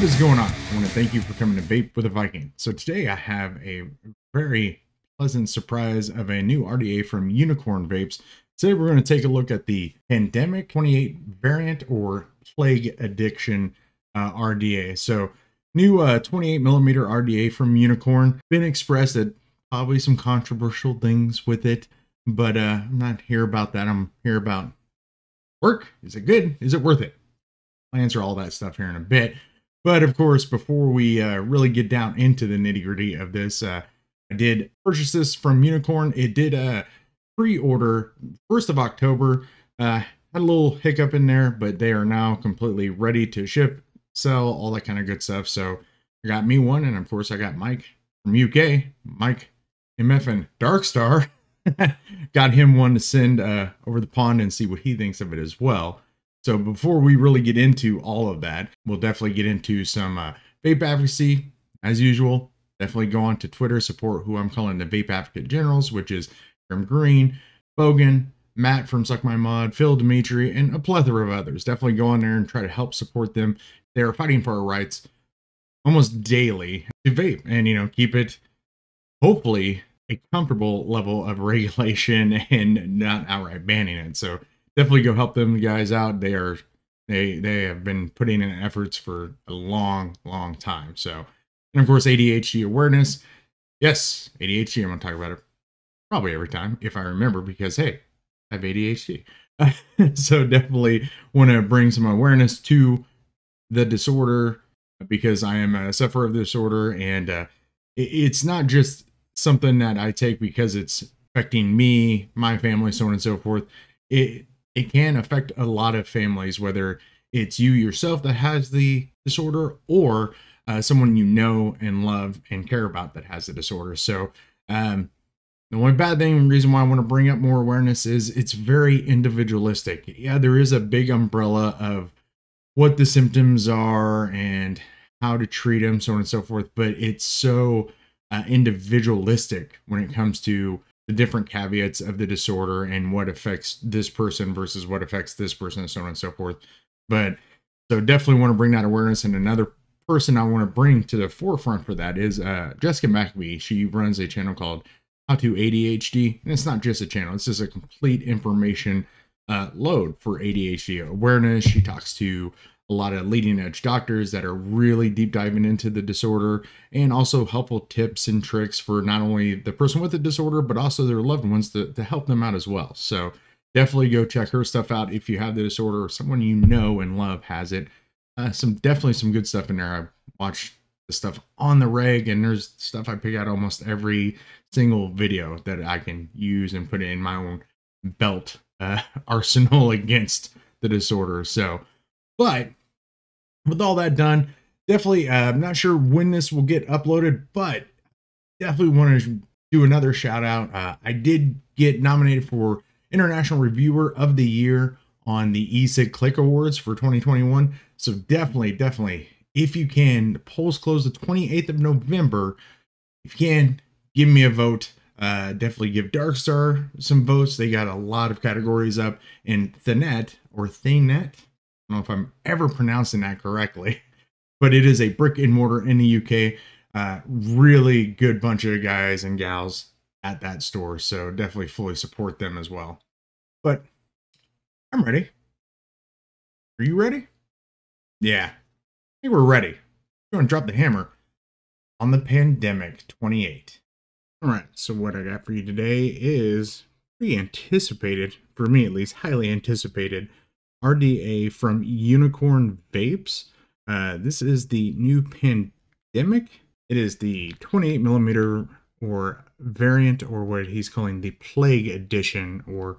is going on? I want to thank you for coming to Vape with a Viking. So today I have a very pleasant surprise of a new RDA from Unicorn Vapes. Today we're going to take a look at the Pandemic 28 variant or Plague Addiction RDA. So new 28 millimeter RDA from Unicorn. Been expressed that probably some controversial things with it, but I'm not here about that. I'm here about work. Is it good? Is it worth it? I'll answer all that stuff here in a bit. But of course, before we really get down into the nitty gritty of this, I did purchase this from Unicorn. It did pre-order 1st of October. Had a little hiccup in there, but they are now completely ready to ship, sell, all that kind of good stuff. So I got me one, and of course I got Mike from UK, Mike MF and Darkstar. Got him one to send over the pond and see what he thinks of it as well. So before we really get into all of that, we'll definitely get into some vape advocacy as usual. Definitely go on to Twitter, support who I'm calling the Vape Advocate Generals, which is Grim Green, Bogan, Matt from Suck My Mod, Phil Dimitri, and a plethora of others. Definitely go on there and try to help support them. They are fighting for our rights almost daily to vape and, you know, keep it hopefully a comfortable level of regulation and not outright banning it. So definitely go help them guys out. They have been putting in efforts for a long time. So, and of course, ADHD awareness. Yes, ADHD. I'm going to talk about it probably every time if I remember, because hey, I have ADHD. So definitely want to bring some awareness to the disorder, because I am a sufferer of the disorder, and it's not just something that I take because it's affecting me, my family, so on and so forth. It can affect a lot of families, whether it's you yourself that has the disorder or someone you know and love and care about that has the disorder. So the only bad thing, reason why I want to bring up more awareness is it's very individualistic. Yeah, there is a big umbrella of what the symptoms are and how to treat them, so on and so forth, but it's so individualistic when it comes to the different caveats of the disorder and what affects this person versus what affects this person, and so on and so forth. But so definitely want to bring that awareness. And another person I want to bring to the forefront for that is Jessica McAbee. She runs a channel called How to ADHD, and it's not just a channel, it's just a complete information load for ADHD awareness. She talks to a lot of leading edge doctors that are really deep diving into the disorder, and also helpful tips and tricks for not only the person with the disorder, but also their loved ones to help them out as well. So definitely go check her stuff out if you have the disorder or someone you know and love has it. Definitely some good stuff in there. I've watched the stuff on the reg, and there's stuff I pick out almost every single video that I can use and put it in my own belt arsenal against the disorder. So, but with all that done, definitely, I'm not sure when this will get uploaded, but definitely want to do another shout out. I did get nominated for International Reviewer of the Year on the eSig Click Awards for 2021. So definitely, if you can, the polls close the 28th of November. If you can, give me a vote. Definitely give Darkstar some votes. They got a lot of categories up, and Thanet or Thanet, I don't know if I'm ever pronouncing that correctly, but it is a brick and mortar in the UK. Really good bunch of guys and gals at that store. So definitely fully support them as well. But I'm ready. Are you ready? Yeah, I think we're ready. We're going to drop the hammer on the Pandemic 28. All right, so what I got for you today is pretty anticipated, for me at least, highly anticipated RDA from Unicorn Vapes. This is the new Pandemic. It is the 28 millimeter or variant, or what he's calling the Plague Edition, or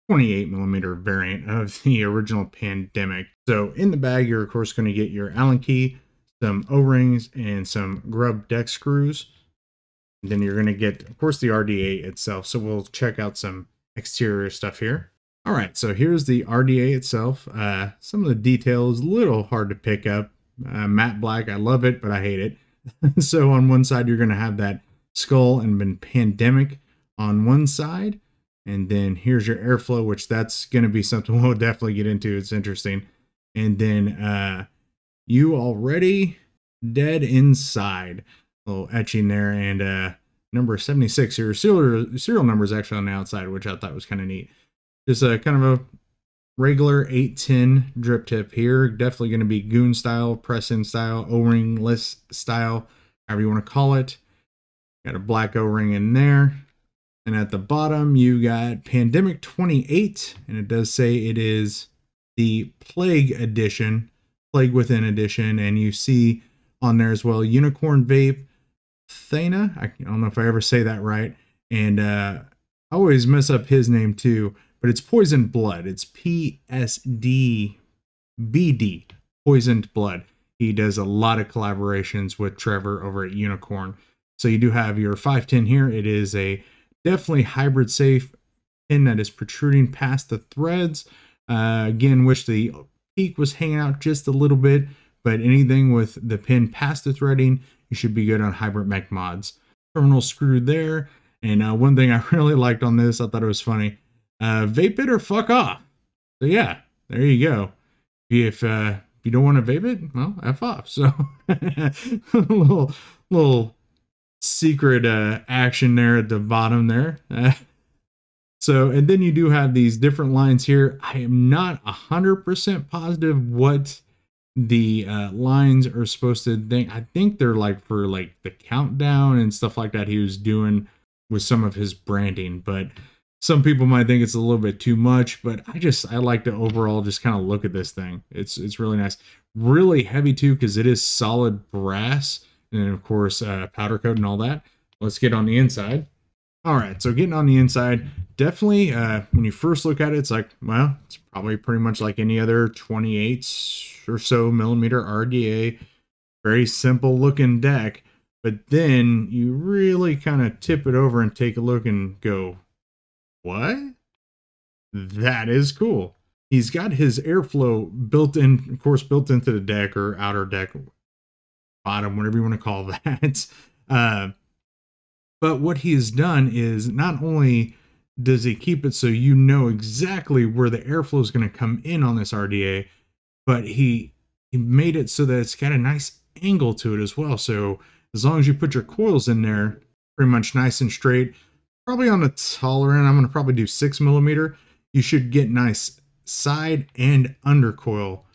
28 millimeter variant of the original Pandemic. So in the bag, you're of course going to get your Allen key, some O-rings, and some grub deck screws. And then you're going to get, of course, the RDA itself. So we'll check out some exterior stuff here. All right, so here's the RDA itself. Some of the details, a little hard to pick up. Matte black, I love it, but I hate it. So on one side, you're going to have that skull and Pandemic on one side. And then here's your airflow, which that's going to be something we'll definitely get into. It's interesting. And then you already dead inside. A little etching there, and number 76. Your serial number is actually on the outside, which I thought was kind of neat. Just a kind of a regular 810 drip tip here. Definitely going to be goon style, press-in style, O-ringless style, however you want to call it. Got a black O-ring in there. And at the bottom, you got Pandemic 28, and it does say it is the Plague Edition, Plague Within Edition, and you see on there as well, Unicorn Vape, Thana. I don't know if I ever say that right, and I always mess up his name too, but it's Poisoned Blood. It's PSDBD, Poisoned Blood. He does a lot of collaborations with Trevor over at Unicorn. So you do have your 510 here. It is a definitely hybrid safe pin that is protruding past the threads. Again, wish the peak was hanging out just a little bit, but anything with the pin past the threading, you should be good on hybrid mech mods. Terminal screw there. And one thing I really liked on this, I thought it was funny. Vape it or fuck off. So yeah, there you go. If you don't want to vape it, well, F off. So little secret action there at the bottom there. So, and then you do have these different lines here. I am not 100% positive what the lines are supposed to think. I think they're like for like the countdown and stuff like that he was doing with some of his branding, but some people might think it's a little bit too much, but I like to overall just kind of look at this thing. It's really nice. Really heavy too, because it is solid brass. And then of course, powder coat and all that. Let's get on the inside. All right, so getting on the inside, definitely when you first look at it, it's like, well, it's probably pretty much like any other 28 or so millimeter RDA. Very simple looking deck. But then you really kind of tip it over and take a look and go, what? That is cool. He's got his airflow built in, of course, built into the deck or outer deck, bottom, whatever you want to call that. But what he has done is not only does he keep it so you know exactly where the airflow is going to come in on this RDA, but he made it so that it's got a nice angle to it as well. So as long as you put your coils in there, pretty much nice and straight, probably on the taller end, I'm going to probably do 6 millimeter. You should get nice side and under coil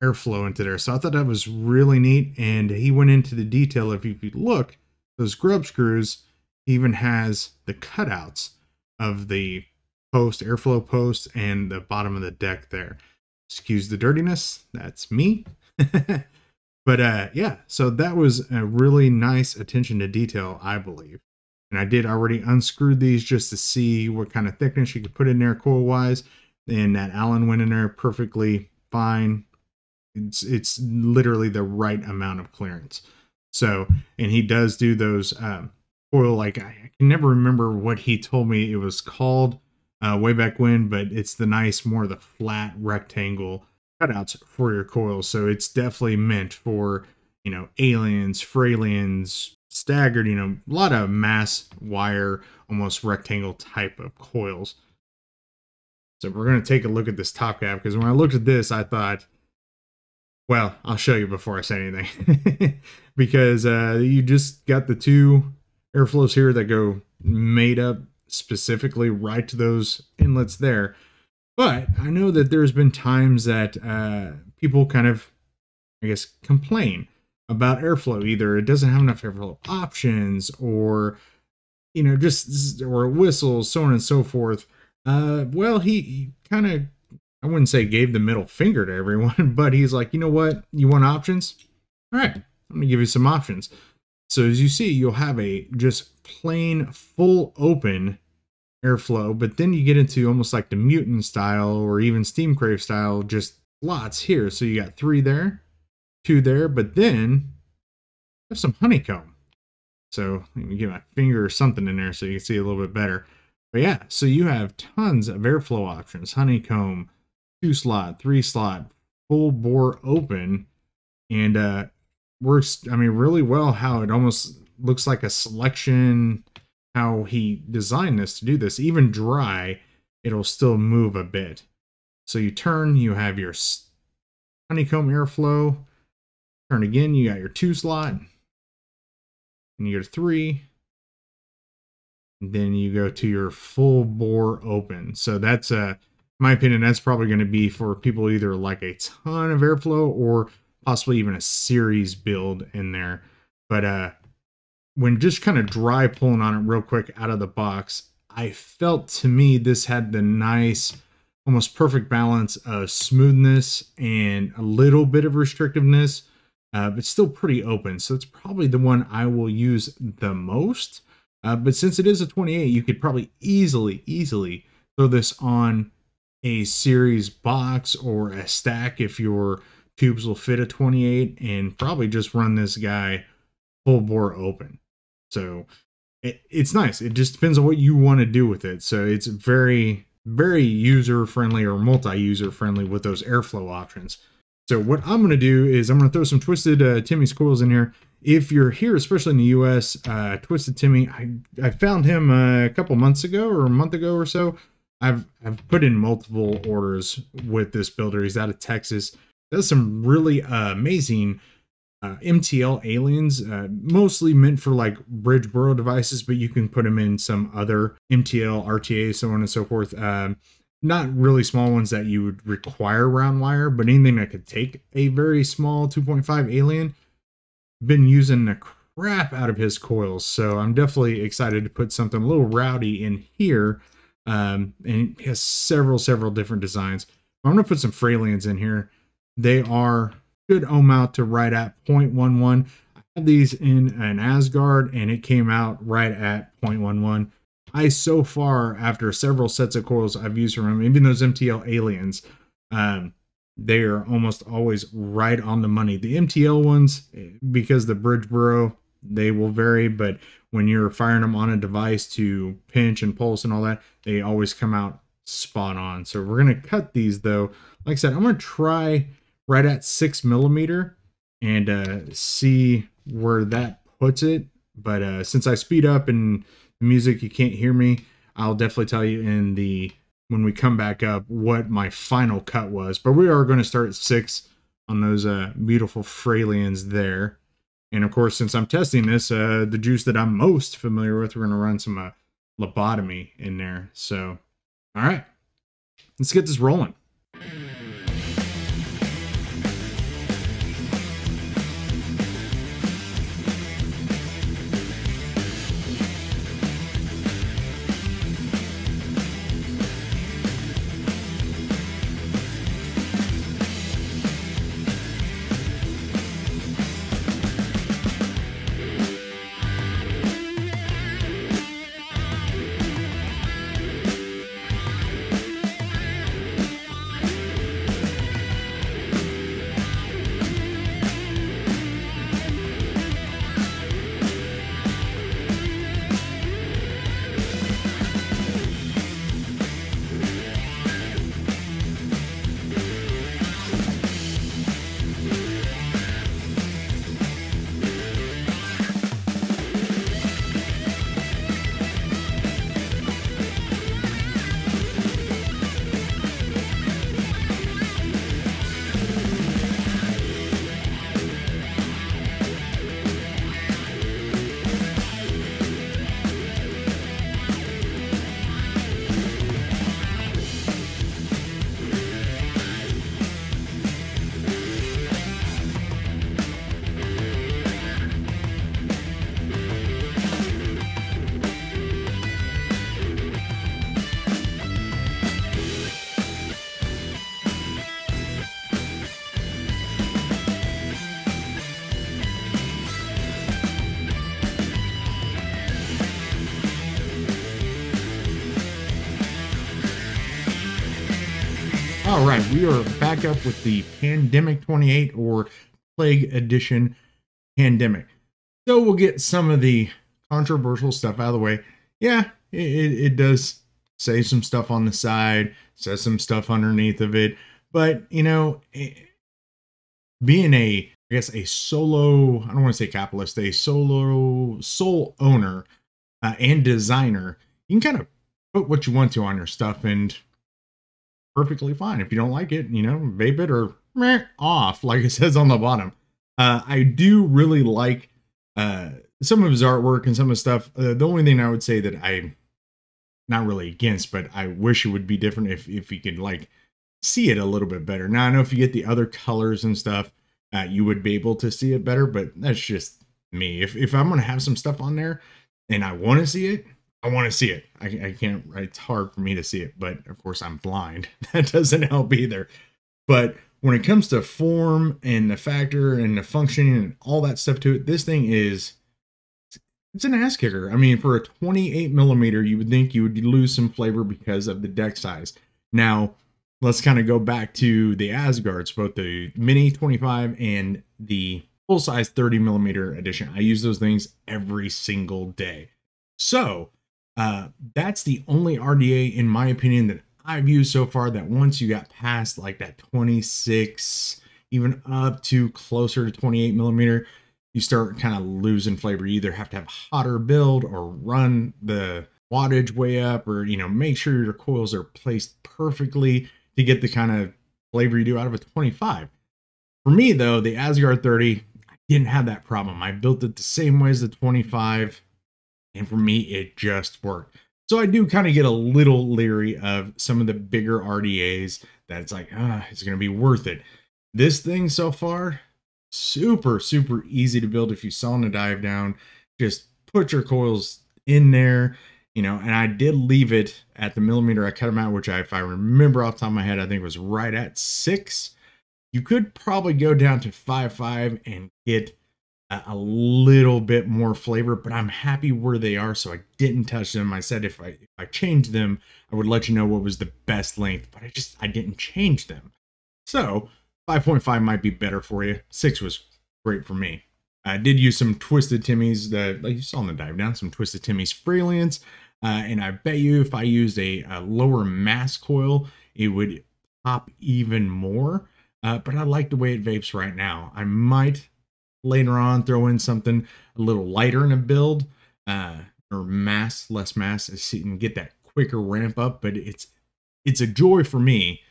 airflow into there. So I thought that was really neat. And he went into the detail. If you look, those grub screws, even has the cutouts of the post, airflow post, and the bottom of the deck there. Excuse the dirtiness, that's me. But yeah, so that was a really nice attention to detail, I believe. And I did already unscrew these just to see what kind of thickness you could put in there coil wise. And that Allen went in there perfectly fine. It's literally the right amount of clearance. So, and he does do those coil, like I can never remember what he told me it was called way back when, but it's the nice, more the flat rectangle cutouts for your coils. So it's definitely meant for, you know, aliens, Fralians, staggered, you know, a lot of mass wire, almost rectangle type of coils. So we're going to take a look at this top cap, because when I looked at this, I thought, well, I'll show you before I say anything. Because you just got the two airflows here that go made up specifically right to those inlets there. But I know that there's been times that people kind of, I guess, complain about airflow. Either it doesn't have enough airflow options, or, you know, just, or whistles, so on and so forth. Well, he kind of, I wouldn't say gave the middle finger to everyone, but he's like, you know what? You want options? All right, I'm going to give you some options. So as you see, you'll have a just plain full open airflow, but then you get into almost like the mutant style or even steam crave style, just slots here. So you got 3 there, 2 there, but then you have some honeycomb. So let me get my finger or something in there so you can see a little bit better. But yeah, so you have tons of airflow options, honeycomb, 2 slot, 3 slot, full bore open, and works, I mean, really well. How it almost looks like a selection, how he designed this to do this. Even dry, it'll still move a bit. So you turn, you have your honeycomb airflow, Turn again, you got your 2 slot, and you go to 3, and then you go to your full bore open. So that's my opinion, that's probably going to be for people either like a ton of airflow or possibly even a series build in there. But when just kind of dry pulling on it real quick out of the box, I felt to me this had the nice, almost perfect balance of smoothness and a little bit of restrictiveness, but still pretty open. So it's probably the one I will use the most. But since it is a 28, you could probably easily throw this on a series box or a stack if your tubes will fit a 28, and probably just run this guy full bore open. So it's nice. It just depends on what you want to do with it. So it's very user friendly or multi-user friendly with those airflow options. So what I'm going to do is I'm going to throw some Twisted Timmy's coils in here. If you're here, especially in the US, Twisted Timmy, I found him a couple months ago or a month ago or so. I've put in multiple orders with this builder. He's out of Texas. Does some really amazing MTL aliens, mostly meant for like bridge burrow devices, but you can put them in some other MTL, RTA, so on and so forth. Not really small ones that you would require round wire, but anything that could take a very small 2.5 alien. Been using the crap out of his coils, so I'm definitely excited to put something a little rowdy in here. And it has several different designs. I'm going to put some Fralians in here. They are good ohm out to right at 0.11. I had these in an Asgard and it came out right at 0.11. So far, after several sets of coils I've used from them, even those MTL aliens, they are almost always right on the money. The MTL ones, because the bridge burrow, they will vary, but when you're firing them on a device to pinch and pulse and all that, they always come out spot on. So we're going to cut these though. Like I said, I'm going to try right at 6mm and see where that puts it. But since I speed up and the music, you can't hear me, I'll definitely tell you when we come back up what my final cut was. But we are going to start at 6 on those beautiful Fralians there. And of course, since I'm testing this, the juice that I'm most familiar with, we're going to run some lobotomy in there. So, all right, let's get this rolling. All right, we are back up with the Pandemic 28 or Plague Edition Pandemic. So we'll get some of the controversial stuff out of the way. Yeah, it does say some stuff on the side, says some stuff underneath of it. But, you know, being I guess a solo, I don't want to say capitalist, a sole owner and designer, you can kind of put what you want to on your stuff and perfectly fine. If you don't like it, you know, vape it or meh, off, like it says on the bottom. I do really like some of his artwork and some of his stuff. The only thing I would say that I'm not really against, but I wish it would be different if you could like see it a little bit better. Now I know if you get the other colors and stuff, you would be able to see it better, but that's just me. If I'm gonna have some stuff on there and I want to see it, I want to see it. I can't. It's hard for me to see it, but of course I'm blind. That doesn't help either. But when it comes to form and the factor and the functioning and all that stuff to it, this thing is, it's an ass kicker. I mean, for a 28 millimeter, you would think you would lose some flavor because of the deck size. Now, let's kind of go back to the Asgards, both the mini 25 and the full size 30 millimeter edition. I use those things every single day. So that's the only RDA, in my opinion, that I've used so far that once you got past like that 26, even up to closer to 28 millimeter, you start kind of losing flavor. You either have to have a hotter build or run the wattage way up, or, you know, make sure your coils are placed perfectly to get the kind of flavor you do out of a 25. For me though, the Asgard 30, I didn't have that problem. I built it the same way as the 25, and for me, it just worked. So I do kind of get a little leery of some of the bigger RDAs that it's like, it's going to be worth it. This thing so far, super, super easy to build. If you saw in the dive down, just put your coils in there, you know, and I did leave it at the millimeter. I cut them out, which if I remember off the top of my head, I think was right at 6. You could probably go down to 5.5 and get a little bit more flavor, but I'm happy where they are, so I didn't touch them. I said if I changed them, I would let you know what was the best length, but I didn't change them. So 5.5 might be better for you. 6 was great for me. I did use some Twisted Timmy's, like you saw in the dive down, some Twisted Timmy's Freelance, and I bet you if I used a lower mass coil, it would pop even more. But I like the way it vapes right now. I might later on throw in something a little lighter in a build, or less mass, so you can get that quicker ramp up. But it's a joy for me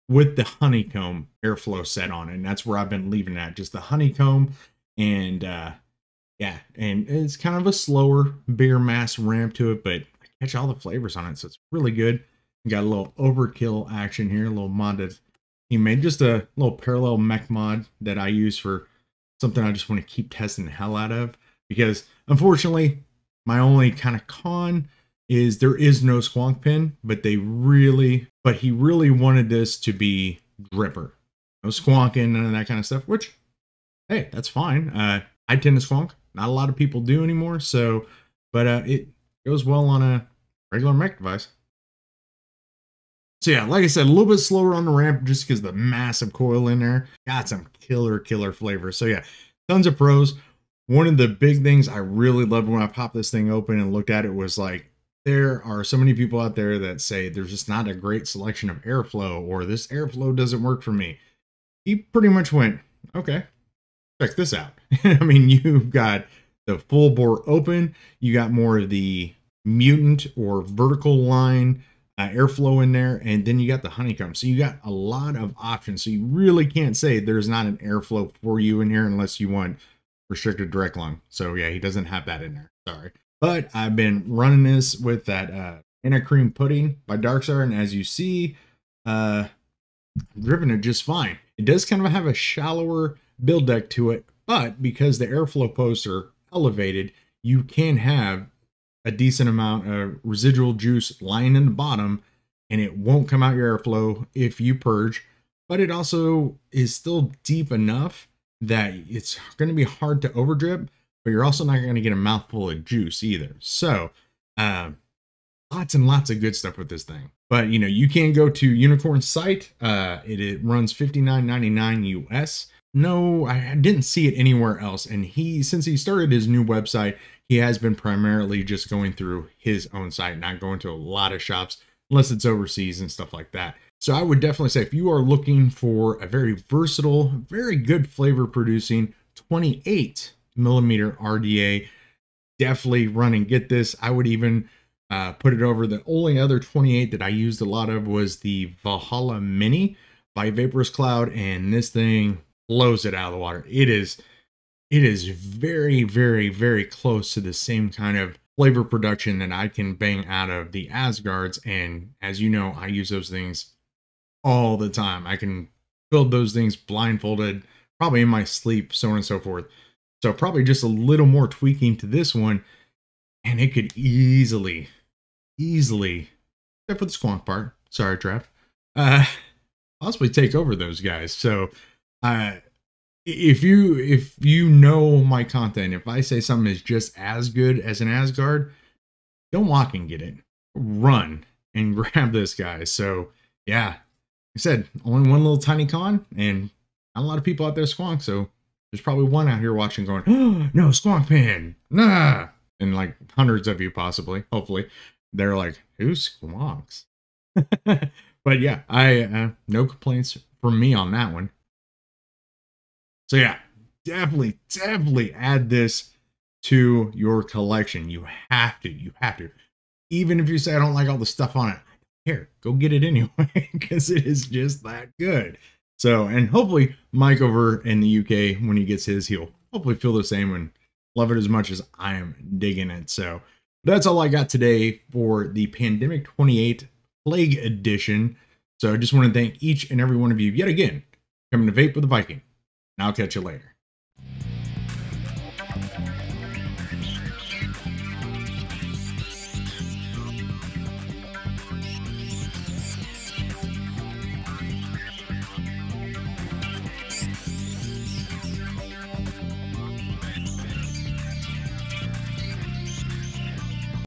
with the honeycomb airflow set on it, and that's where I've been leaving that, just the honeycomb. And yeah, and it's kind of a slower, bigger mass ramp to it, but I catch all the flavors on it, so it's really good. You got a little overkill action here, a little mod that he made, just a little parallel mech mod that I use for something I just want to keep testing the hell out of, because unfortunately my only kind of con is there is no squonk pin, but he really wanted this to be dripper, no squonking, none of that kind of stuff, which, hey, that's fine. I tend to squonk, not a lot of people do anymore, so but it goes well on a regular mech device. So yeah, like I said, a little bit slower on the ramp just because the massive coil in there got some killer flavor. So yeah, tons of pros. One of the big things I really loved when I popped this thing open and looked at it was like, there are so many people out there that say there's just not a great selection of airflow, or this airflow doesn't work for me. He pretty much went, okay, check this out. I mean, you've got the full bore open, you got more of the mutant or vertical line airflow in there, and then you got the honeycomb, so you got a lot of options. So you really can't say there's not an airflow for you in here unless you want restricted direct lung. So yeah, he doesn't have that in there, sorry. But I've been running this with that Anna Cream Pudding by Darkstar, and as you see, I'm driven it just fine. It does kind of have a shallower build deck to it, but because the airflow posts are elevated, you can have a decent amount of residual juice lying in the bottom, and it won't come out your airflow if you purge, but it also is still deep enough that it's going to be hard to overdrip, but you're also not going to get a mouthful of juice either. So lots and lots of good stuff with this thing. But you know, you can go to Unicorn's site. It runs $59.99 US. No, I didn't see it anywhere else. And since he started his new website, he has been primarily just going through his own site, not going to a lot of shops unless it's overseas and stuff like that. So I would definitely say if you are looking for a very versatile, very good flavor producing 28 millimeter RDA, definitely run and get this. I would even put it over. The only other 28 that I used a lot of was the Valhalla Mini by Vapers Cloud, and this thing blows it out of the water. It is very, very, very close to the same kind of flavor production that I can bang out of the Asgards. And as you know, I use those things all the time. I can build those things blindfolded, probably in my sleep, so on and so forth. So probably just a little more tweaking to this one, and it could easily, except for the squonk part, sorry, Draft, possibly take over those guys. So if you know my content, if I say something is just as good as an Asgard, don't walk and get it. Run and grab this guy. So yeah, like I said, only one little tiny con, and not a lot of people out there squonk, so there's probably one out here watching going, oh, no, squonk pan, nah. And like hundreds of you possibly, hopefully, they're like, who squonks? But yeah, I no complaints from me on that one. So yeah, definitely add this to your collection. You have to. Even if you say I don't like all the stuff on it, here, go get it anyway, because it is just that good. So, and hopefully Mike over in the UK, when he gets his, he'll hopefully feel the same and love it as much as I am digging it. So that's all I got today for the Pandemic 28 Plague Edition. So I just want to thank each and every one of you yet again coming to Vape with the Viking. And I'll catch you later.